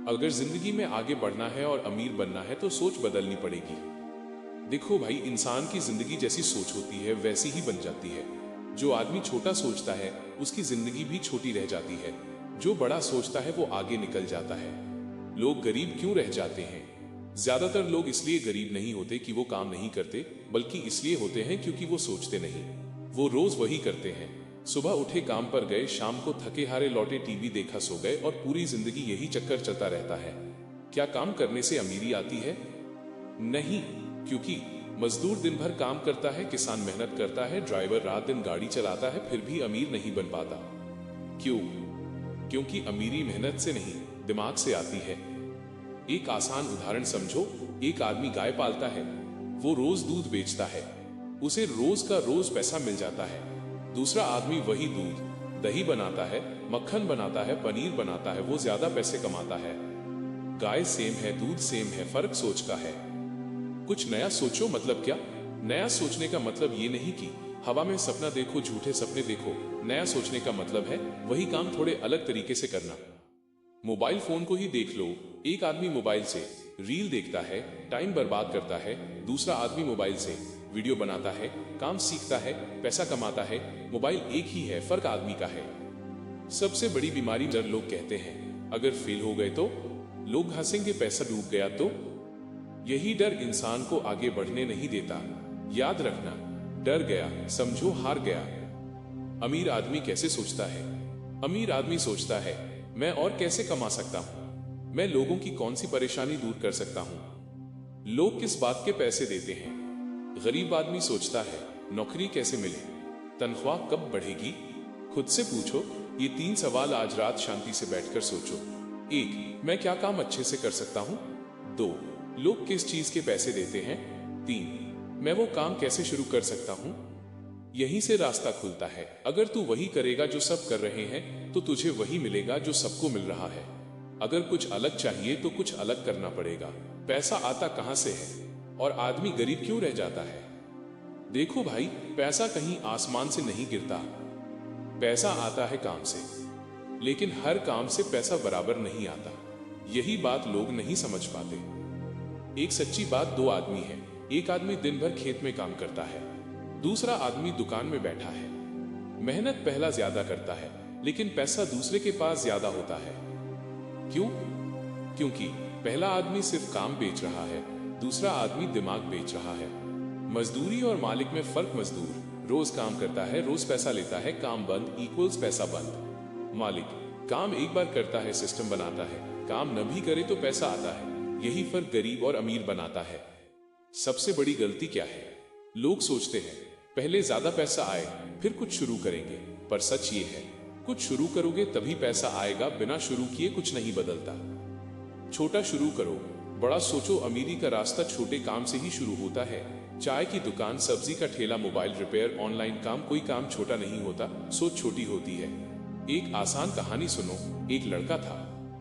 अगर जिंदगी में आगे बढ़ना है और अमीर बनना है तो सोच बदलनी पड़ेगी। देखो भाई, इंसान की जिंदगी जैसी सोच होती है वैसी ही बन जाती है। जो आदमी छोटा सोचता है उसकी जिंदगी भी छोटी रह जाती है। जो बड़ा सोचता है वो आगे निकल जाता है। लोग गरीब क्यों रह जाते हैं? ज्यादातर लोग इसलिए गरीब नहीं होते कि वो काम नहीं करते, बल्कि इसलिए होते हैं क्योंकि वो सोचते नहीं। वो रोज वही करते हैं। सुबह उठे, काम पर गए, शाम को थके हारे लौटे, टीवी देखा, सो गए, और पूरी जिंदगी यही चक्कर चलता रहता है। क्या काम करने से अमीरी आती है? नहीं, क्योंकि मजदूर दिन भर काम करता है, किसान मेहनत करता है, ड्राइवर रात दिन गाड़ी चलाता है, फिर भी अमीर नहीं बन पाता। क्यों? क्योंकि अमीरी मेहनत से नहीं, दिमाग से आती है। एक आसान उदाहरण समझो। एक आदमी गाय पालता है, वो रोज दूध बेचता है, उसे रोज का रोज पैसा मिल जाता है। दूसरा आदमी वही दूध, दही बनाता है, मक्खन बनाता है, पनीर बनाता है, वो ज्यादा पैसे कमाता है। गाय सेम है, दूध सेम है, फर्क सोच का है। कुछ नया सोचो। मतलब क्या? नया सोचने का मतलब ये नहीं कि हवा में सपना देखो, झूठे सपने देखो। नया सोचने का मतलब है वही काम थोड़े अलग तरीके से करना। मोबाइल फोन को ही देख लो। एक आदमी मोबाइल से रील देखता है, टाइम बर्बाद करता है। दूसरा आदमी मोबाइल से वीडियो बनाता है, काम सीखता है, पैसा कमाता है। मोबाइल एक ही है, फर्क आदमी का है। सबसे बड़ी बीमारी डर। लोग कहते हैं अगर फेल हो गए तो लोग हंसेंगे, पैसा डूब गया तो। यही डर इंसान को आगे बढ़ने नहीं देता। याद रखना, डर गया समझो हार गया। अमीर आदमी कैसे सोचता है? अमीर आदमी सोचता है मैं और कैसे कमा सकता हूं, मैं लोगों की कौन सी परेशानी दूर कर सकता हूं, लोग किस बात के पैसे देते हैं। गरीब आदमी सोचता है नौकरी कैसे मिले, तनख्वाह कब बढ़ेगी। खुद से पूछो ये 3 सवाल आज रात शांति से बैठकर सोचो। 1. मैं क्या काम अच्छे से कर सकता हूं। 2. लोग किस चीज के पैसे देते हैं। 3. मैं वो काम कैसे शुरू कर सकता हूं। यहीं से रास्ता खुलता है। अगर तू वही करेगा जो सब कर रहे हैं तो तुझे वही मिलेगा जो सबको मिल रहा है। अगर कुछ अलग चाहिए तो कुछ अलग करना पड़ेगा। पैसा आता कहां से है और आदमी गरीब क्यों रह जाता है? देखो भाई, पैसा कहीं आसमान से नहीं गिरता। पैसा आता है काम से, लेकिन हर काम से पैसा बराबर नहीं आता। यही बात लोग नहीं समझ पाते। एक सच्ची बात, 2 आदमी हैं। एक आदमी दिन भर खेत में काम करता है, दूसरा आदमी दुकान में बैठा है। मेहनत पहला ज्यादा करता है, लेकिन पैसा दूसरे के पास ज्यादा होता है। क्यों? क्योंकि पहला आदमी सिर्फ काम बेच रहा है, दूसरा आदमी दिमाग बेच रहा है। मजदूरी और मालिक में फर्क। मजदूर रोज काम करता है, रोज पैसा लेता है, काम बंद इक्वल्स पैसा बंद। मालिक काम एक बार करता है, सिस्टम बनाता है, काम न भी करे तो पैसा आता है। यही फर्क गरीब और अमीर बनाता है। सबसे बड़ी गलती क्या है? लोग सोचते हैं पहले ज्यादा पैसा आए फिर कुछ शुरू करेंगे, पर सच ये है कुछ शुरू करोगे तभी पैसा आएगा, बिना शुरू किए कुछ नहीं बदलता। छोटा शुरू करो, बड़ा सोचो। अमीरी का रास्ता छोटे काम से ही शुरू होता है। चाय की दुकान, सब्जी का ठेला, मोबाइल रिपेयर, ऑनलाइन काम, कोई काम छोटा नहीं होता, सोच छोटी होती है। एक आसान कहानी सुनो। एक लड़का था,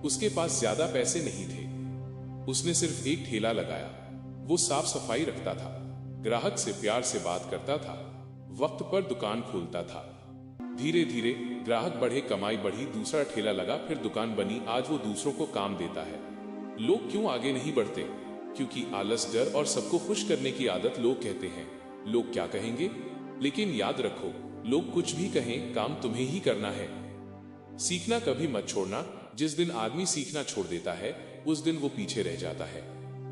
उसके पास ज्यादा पैसे नहीं थे, उसने सिर्फ एक ठेला लगाया। वो साफ सफाई रखता था, ग्राहक से प्यार से बात करता था, वक्त पर दुकान खोलता था। धीरे धीरे ग्राहक बढ़े, कमाई बढ़ी, दूसरा ठेला लगा, फिर दुकान बनी। आज वो दूसरों को काम देता है। लोग क्यों आगे नहीं बढ़ते? क्योंकि आलस, डर और सबको खुश करने की आदत। लोग कहते हैं लोग क्या कहेंगे, लेकिन याद रखो लोग कुछ भी कहें, काम तुम्हें ही करना है। सीखना कभी मत छोड़ना। जिस दिन आदमी सीखना छोड़ देता है उस दिन वो पीछे रह जाता है।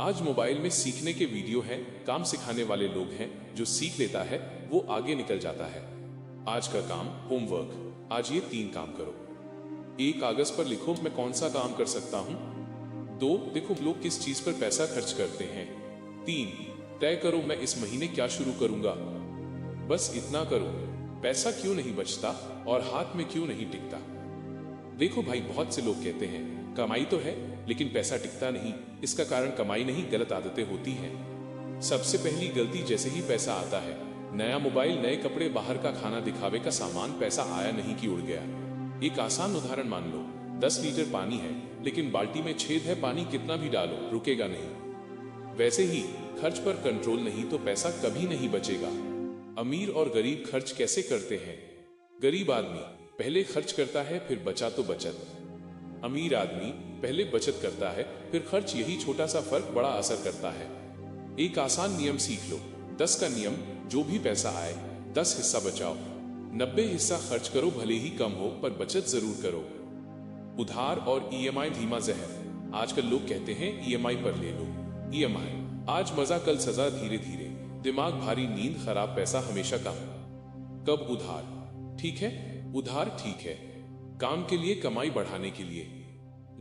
आज मोबाइल में सीखने के वीडियो हैं, काम सिखाने वाले लोग हैं। जो सीख लेता है वो आगे निकल जाता है। आज का काम, होमवर्क, आज ये 3 काम करो। 1. कागज पर लिखो मैं कौन सा काम कर सकता हूं। 2. देखो लोग किस चीज पर पैसा खर्च करते हैं। 3. तय करो मैं इस महीने क्या शुरू करूंगा। बस इतना करो। पैसा क्यों नहीं बचता और हाथ में क्यों नहीं टिकता? देखो भाई, बहुत से लोग कहते हैं कमाई तो है लेकिन पैसा टिकता नहीं। इसका कारण कमाई नहीं, गलत आदतें होती हैं। सबसे पहली गलती, जैसे ही पैसा आता है, नया मोबाइल, नए कपड़े, बाहर का खाना, दिखावे का सामान, पैसा आया नहीं कि उड़ गया। एक आसान उदाहरण मान लो, 10 लीटर पानी है लेकिन बाल्टी में छेद है, पानी कितना भी डालो रुकेगा नहीं। वैसे ही खर्च पर कंट्रोल नहीं तो पैसा कभी नहीं बचेगा। अमीर और गरीब खर्च कैसे करते हैं? गरीब आदमी पहले खर्च करता है, फिर बचा तो बचत, अमीर आदमी पहले बचत करता है, फिर खर्च। यही छोटा सा फर्क बड़ा असर करता है। एक आसान नियम सीख लो, 10 का नियम। जो भी पैसा आए 10 हिस्सा बचाओ, 90 हिस्सा खर्च करो, भले ही कम हो पर बचत जरूर करो। उधार और ईएमआई धीमा जहर। आजकल लोग कहते हैं ईएमआई पर ले लो। ईएमआई आज मजा कल सजा, धीरे धीरे दिमाग भारी, नींद खराब, पैसा हमेशा कम। कब उधार ठीक है, उधार ठीक है काम के लिए, कमाई बढ़ाने के लिए।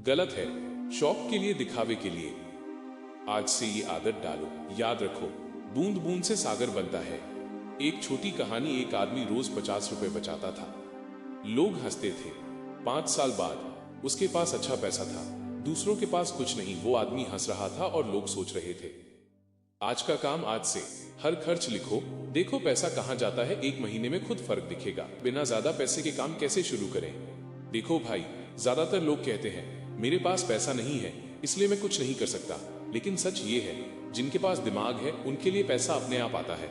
गलत है शौक के लिए, दिखावे के लिए। आज से ये आदत डालो। याद रखो, बूंद बूंद से सागर बनता है। एक छोटी कहानी, एक आदमी रोज 50 रुपए बचाता था। लोग हंसते थे। 5 साल बाद उसके पास अच्छा पैसा था, दूसरों के पास कुछ नहीं। वो आदमी हंस रहा था और लोग सोच रहे थे। आज का काम आज से। हर खर्च लिखो, देखो पैसा कहां जाता है। 1 महीने में खुद फर्क दिखेगा। बिना ज्यादा पैसे के काम कैसे शुरू करें? देखो भाई, ज्यादातर लोग कहते हैं मेरे पास पैसा नहीं है इसलिए मैं कुछ नहीं कर सकता। लेकिन सच ये है, जिनके पास दिमाग है उनके लिए पैसा अपने आप आता है।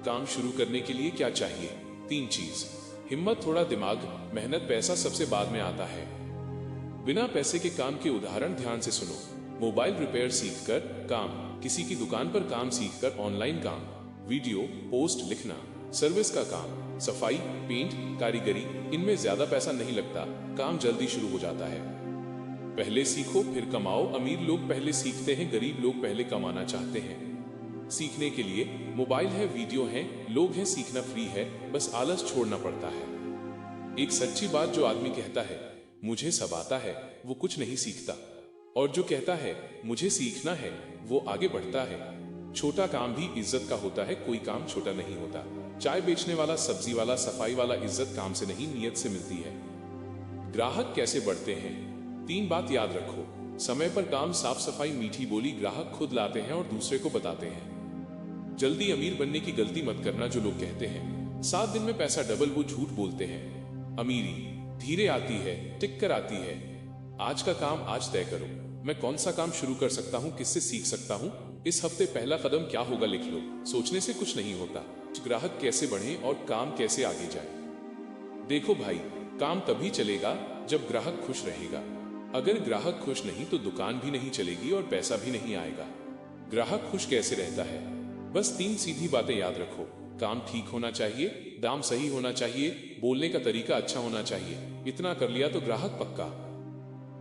काम शुरू करने के लिए क्या चाहिए? 3 चीज, हिम्मत, थोड़ा दिमाग, मेहनत। पैसा सबसे बाद में आता है। बिना पैसे के काम के उदाहरण ध्यान से सुनो। मोबाइल रिपेयर सीखकर काम, किसी की दुकान पर काम सीखकर ऑनलाइन काम, वीडियो पोस्ट लिखना, सर्विस का काम, सफाई, पेंट, कारीगरी। इनमें ज्यादा पैसा नहीं लगता, काम जल्दी शुरू हो जाता है। पहले सीखो फिर कमाओ। अमीर लोग पहले सीखते हैं, गरीब लोग पहले कमाना चाहते हैं। सीखने के लिए मोबाइल है, वीडियो है, लोग हैं, सीखना फ्री है, बस आलस छोड़ना पड़ता है। एक सच्ची बात, जो आदमी कहता है मुझे सब आता है वो कुछ नहीं सीखता, और जो कहता है मुझे सीखना है वो आगे बढ़ता है। छोटा काम भी इज्जत का होता है, कोई काम छोटा नहीं होता। चाय बेचने वाला, सब्जी वाला, सफाई वाला, इज्जत काम से नहीं नियत से मिलती है। ग्राहक कैसे बढ़ते हैं? 3 बात याद रखो। समय पर काम, साफ सफाई, मीठी बोली। ग्राहक खुद लाते हैं और दूसरे को बताते हैं। जल्दी अमीर बनने की गलती मत करना। जो लोग कहते हैं 7 दिन में पैसा डबल, वो झूठ बोलते हैं। अमीरी धीरे आती है, टिक कर आती है। आज का काम आज तय करो। मैं कौन सा काम शुरू कर सकता हूँ, किससे सीख सकता हूँ, इस हफ्ते पहला कदम क्या होगा लिख लो। सोचने से कुछ नहीं होता। ग्राहक कैसे बढ़े और काम कैसे आगे जाए? देखो भाई, काम तभी चलेगा जब ग्राहक खुश रहेगा। अगर ग्राहक खुश नहीं तो दुकान भी नहीं चलेगी और पैसा भी नहीं आएगा। ग्राहक खुश कैसे रहता है? बस 3 सीधी बातें याद रखो। काम ठीक होना चाहिए, दाम सही होना चाहिए, बोलने का तरीका अच्छा होना चाहिए। इतना कर लिया तो ग्राहक पक्का।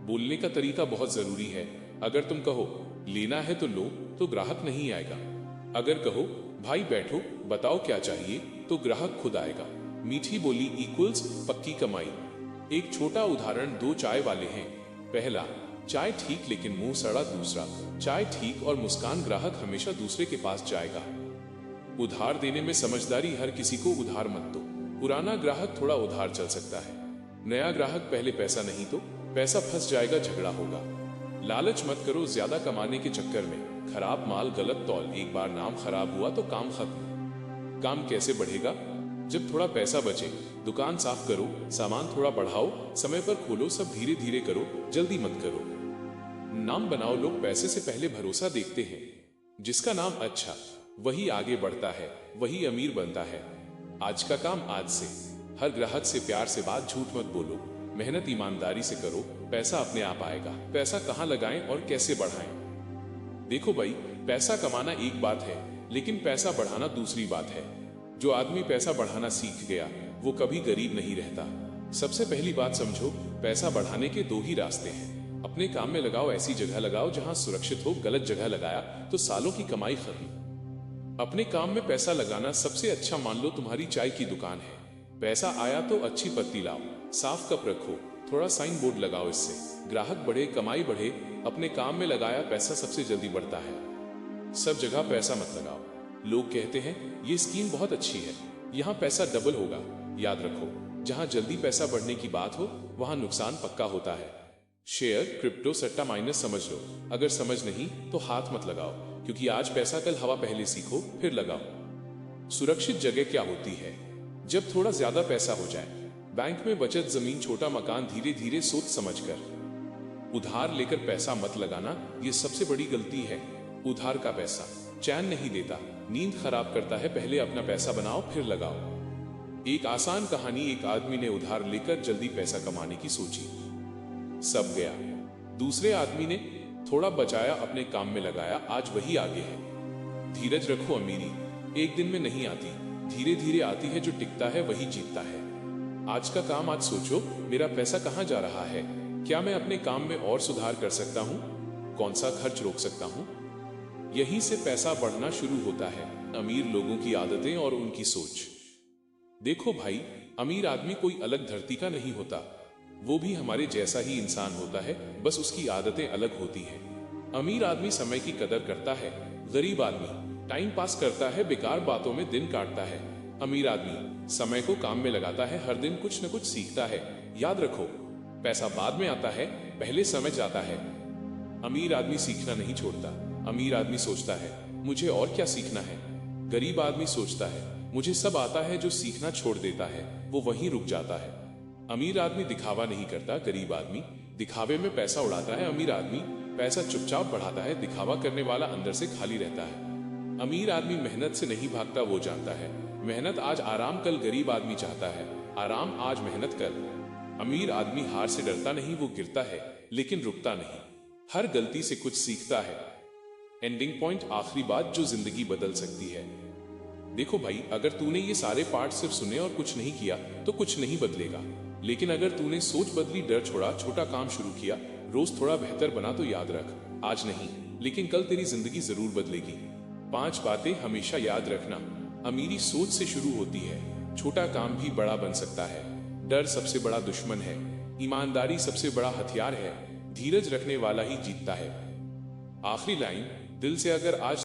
बोलने का तरीका बहुत जरूरी है। अगर तुम कहो लेना है तो लो, तो ग्राहक नहीं आएगा। अगर कहो भाई बैठो बताओ क्या चाहिए, तो ग्राहक खुद आएगा। मीठी बोली इक्वल्स पक्की कमाई। एक छोटा उदाहरण, 2 चाय वाले हैं। पहला, चाय ठीक लेकिन मुंह सड़ा। दूसरा, चाय ठीक और मुस्कान। ग्राहक हमेशा दूसरे के पास जाएगा। उधार देने में समझदारी, हर किसी को उधार मत दो। पुराना ग्राहक थोड़ा उधार चल सकता है, नया ग्राहक पहले पैसा नहीं तो पैसा फंस जाएगा, झगड़ा होगा। लालच मत करो ज्यादा कमाने के चक्कर में। खराब माल, गलत तौल, एक बार नाम खराब हुआ तो काम खत्म। काम कैसे बढ़ेगा? जब थोड़ा पैसा बचे, दुकान साफ करो, सामान थोड़ा बढ़ाओ, समय पर खोलो, सब धीरे धीरे करो, जल्दी मत करो। नाम बनाओ। लोग पैसे से पहले भरोसा देखते हैं। जिसका नाम अच्छा, वही आगे बढ़ता है, वही अमीर बनता है। आज का काम आज से। हर ग्राहक से प्यार से बात, झूठ मत बोलो, मेहनत ईमानदारी से करो, पैसा अपने आप आएगा। पैसा कहाँ लगाएं और कैसे बढ़ाएं? देखो भाई, पैसा कमाना एक बात है, लेकिन पैसा बढ़ाना दूसरी बात है। जो आदमी पैसा बढ़ाना सीख गया वो कभी गरीब नहीं रहता। सबसे पहली बात समझो, पैसा बढ़ाने के 2 ही रास्ते हैं। अपने काम में लगाओ, ऐसी जगह लगाओ जहां सुरक्षित हो। गलत जगह लगाया तो सालों की कमाई खत्म। अपने काम में पैसा लगाना सबसे अच्छा, मान लो तुम्हारी चाय की दुकान है। पैसा आया तो अच्छी पत्ती लाओ, साफ कप रखो, थोड़ा साइन बोर्ड लगाओ, इससे ग्राहक बढ़े, कमाई बढ़े। अपने काम में लगाया पैसा सबसे जल्दी बढ़ता है। सब जगह पैसा मत लगाओ। लोग कहते हैं ये स्कीम बहुत अच्छी है, यहाँ पैसा डबल होगा। याद रखो, जहाँ जल्दी पैसा बढ़ने की बात हो वहां नुकसान पक्का होता है। शेयर, क्रिप्टो, सट्टा, माइनस समझ लो। अगर समझ नहीं तो हाथ मत लगाओ, क्योंकि आज पैसा कल हवा। पहले सीखो फिर लगाओ। सुरक्षित जगह क्या होती है? जब थोड़ा ज्यादा पैसा हो जाए, बैंक में बचत, जमीन, छोटा मकान, धीरे धीरे सोच समझ कर। उधार लेकर पैसा मत लगाना, ये सबसे बड़ी गलती है। उधार का पैसा चैन नहीं देता, नींद खराब करता है। पहले अपना पैसा बनाओ फिर लगाओ। एक आसान कहानी, एक आदमी ने उधार लेकर जल्दी पैसा कमाने की सोची। सब गया। दूसरे आदमी ने थोड़ा बचाया, अपने काम में लगाया, आज वही आगे है। धीरज रखो, अमीरी एक दिन में नहीं आती, धीरे धीरे आती है। जो टिकता है वही जीतता है। आज का काम आज सोचो, मेरा पैसा कहाँ जा रहा है? क्या मैं अपने काम में और सुधार कर सकता हूँ? कौन सा खर्च रोक सकता हूँ? यहीं से पैसा बढ़ना शुरू होता है। अमीर लोगों की आदतें और उनकी सोच। देखो भाई, अमीर आदमी कोई अलग धरती का नहीं होता, वो भी हमारे जैसा ही इंसान होता है, बस उसकी आदतें अलग होती हैं। अमीर आदमी समय की कदर करता है, गरीब आदमी टाइम पास करता है, बेकार बातों में दिन काटता है। अमीर आदमी समय को काम में लगाता है, हर दिन कुछ न कुछ सीखता है। याद रखो, पैसा बाद में आता है, पहले समय जाता है। अमीर आदमी सीखना नहीं छोड़ता। अमीर आदमी सोचता है, मुझे और क्या सीखना है। गरीब आदमी सोचता है, मुझे सब आता है। जो सीखना छोड़ देता है वो वहीं रुक जाता है। अमीर आदमी दिखावा नहीं करता, गरीब आदमी दिखावे में पैसा उड़ाता है। अमीर आदमी पैसा चुपचाप बढ़ाता है, दिखावा करने वाला अंदर से खाली रहता है। अमीर आदमी मेहनत से नहीं भागता, वो जानता है मेहनत आज, आराम कल। गरीब आदमी चाहता है आराम आज, मेहनत कल। अमीर आदमी हार से डरता नहीं, वो गिरता है लेकिन रुकता नहीं, हर गलती से कुछ सीखता है। एंडिंग पॉइंट, आखिरी बात जो जिंदगी बदल सकती है। देखो भाई, अगर तूने ये सारे पार्ट सिर्फ सुने और कुछ नहीं किया तो कुछ नहीं बदलेगा। लेकिन अगर तूने सोच बदली, डर छोड़ा, छोटा काम शुरू किया, रोज थोड़ा बेहतर बना, तो याद रख, आज नहीं लेकिन कल तेरी जिंदगी जरूर बदलेगी। 5 बातें हमेशा याद रखना। अमीरी सोच से शुरू होती है, छोटा काम भी बड़ा बन सकता है। डर सबसे बड़ा दुश्मन है, ईमानदारी सबसे बड़ा हथियार है, धीरज रखने वाला ही जीतता है। आखिरी लाइन, दिल से अगर आज